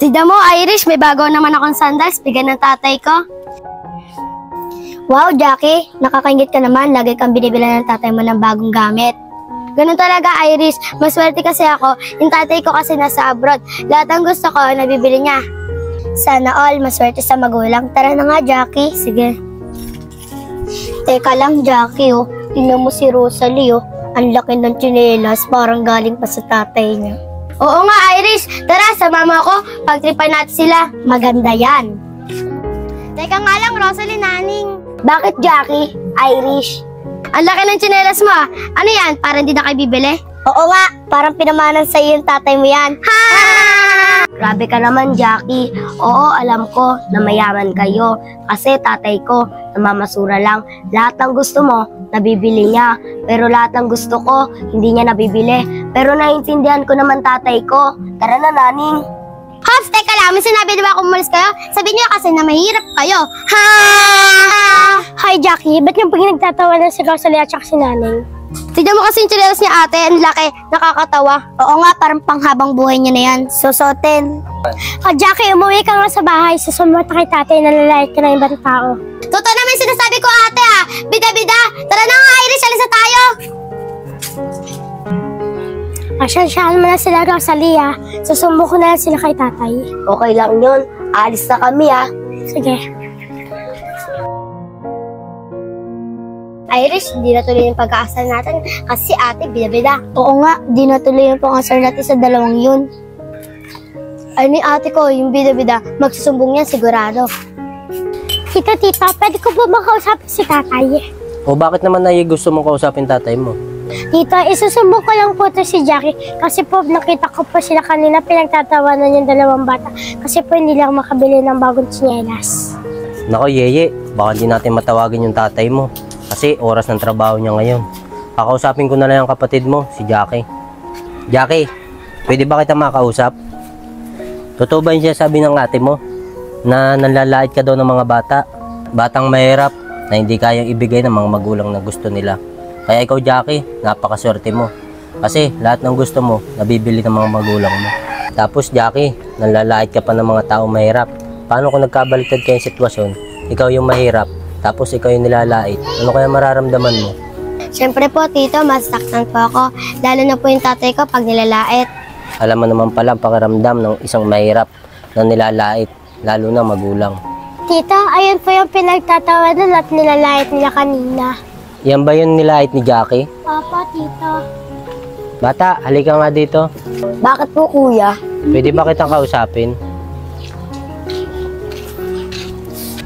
Tignan mo, Irish, may bago naman akong sandals. Bigyan ng tatay ko. Wow, Jackie, nakakaingit ka naman. Lagi kang binibila ng tatay mo ng bagong gamit. Ganun talaga, Irish. Maswerte kasi ako. Yung tatay ko kasi nasa abroad. Lahat ng gusto ko, nabibili niya. Sana all, maswerte sa magulang. Tara na nga, Jackie. Sige. Teka lang, Jackie, oh. Tingnan mo si Rosalie, oh. Ang laki ng tsinelas, parang galing pa sa tatay niya. Oo nga, Irish. Tara, sama mo ako. Pagtripan natin sila. Maganda yan. Teka nga lang, Rosalie, naning. Bakit, Jackie? Irish? Ang laki ng tsinelas mo, ah. Ano yan? Parang hindi na kayo bibili? Oo nga. Parang pinamanan sa'yo yung tatay mo yan. Ha! Grabe ka naman, Jackie. Oo, alam ko na mayaman kayo. Kasi tatay ko, namamasura lang. Lahat ng gusto mo, nabibili niya. Pero lahat ng gusto ko, hindi niya nabibili. Pero naiintindihan ko naman tatay ko. Tara na, naning. Hops, teka lang. May sinabi diba kung umalis kayo? Sabi niyo kasi na mahirap kayo. Ha! Hi, Jackie. Ba't yung pinagtatawanan si Rosalie at si naning? Tignan mo kasi yung tsinelas niya, ate. Ang laki. Nakakatawa. Oo nga, parang panghabang buhay niya na yan. Susuotin. Jackie, umuwi ka nga sa bahay. Susumbot kay tatay na lalait ka na ibang tao. Totoo naman sinasabi ko, ate, ha. Bida-bida. Tara na nga, Irish. Alis na tayo. Asyansyahan mo na sila, Rosalie, ha. Susumbo ko na lang sila kay tatay. Okay lang yun. Alis na kami, ha. Sige. Irish, di natuloy yung pag-aasal natin kasi ate, bida-bida. Oo nga, di natuloy yung pag-aasal natin sa dalawang yun. Ay ni ate ko, yung bida-bida, magsusumbong yan sigurado. Tita, pwede ko ba makausapin si tatay? O bakit naman ay gusto mong kausapin tatay mo? Tita, isusumbong ko lang po to si Jackie kasi po nakita ko po sila kanina pinagtatawanan yung dalawang bata kasi po hindi lang makabili ng bagong tsinelas. Nako, Yeye, baka hindi natin matawagan yung tatay mo. Kasi oras ng trabaho niya ngayon. Kakausapin ko na lang ang kapatid mo, si Jackie. Jackie, pwede ba kita makausap? Totoo ba yung sinasabi ng ate mo na nanlalait ka daw ng mga bata? Batang mahirap na hindi kayang ibigay ng mga magulang na gusto nila. Kaya ikaw, Jackie, napakaswerte mo. Kasi lahat ng gusto mo, nabibili ng mga magulang mo. Tapos, Jackie, nanlalait ka pa ng mga tao mahirap. Paano kung nagkabaliktad kayong sitwasyon? Ikaw yung mahirap. Tapos ikaw yung nilalait. Ano kaya mararamdaman mo? Siyempre po, tito, masaktan po ako. Lalo na po yung tatay ko pag nilalait. Alam mo naman pala ang pakiramdam ng isang mahirap na nilalait, lalo na magulang. Tito, ayun po yung pinagtatawanan at nilalait nila kanina. Yan ba yung nilait ni Jackie? Opo, tito. Bata, halika nga dito. Bakit po, kuya? Pwede ba kitang kausapin?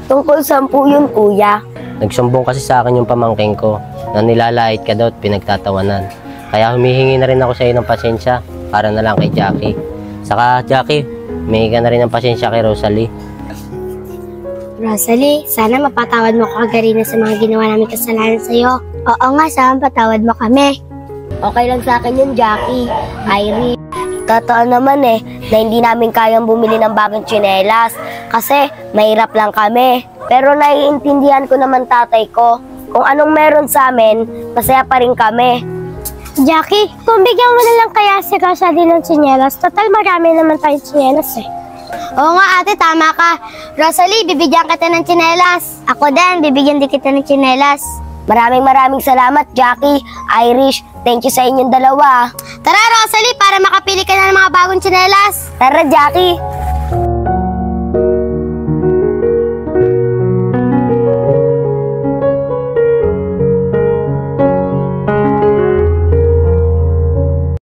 Tungkol saan po yun, kuya? Nagsumbong kasi sa akin yung pamangking ko na nilalait ka daw at pinagtatawanan. Kaya humihingi na rin ako sa iyo ng pasensya para na lang kay Jackie. Saka, Jackie, humingi ka na rin ng pasensya kay Rosalie. Rosalie, sana mapatawad mo ko kagarina sa mga ginawa namin kasalanan sa'yo. Oo nga, sana patawad mo kami. Okay lang sa akin yun, Jackie. Irie. Totoo naman na hindi namin kayang bumili ng bagong tsinelas kasi mahirap lang kami. Pero naiintindihan ko naman tatay ko. Kung anong meron sa amin, masaya pa rin kami. Jackie, kung bigyan mo na lang kaya si Rosalie ng tsinelas, total marami naman tayong tsinelas eh. Oo nga ate, tama ka. Rosalie, bibigyan kita ng tsinelas. Ako din, bibigyan din kita ng tsinelas. Maraming salamat, Jackie, Irish. Thank you sa inyong dalawa. Tara, Rosalie, para makapili ka na ng mga bagong tsinelas. Tara, Jackie.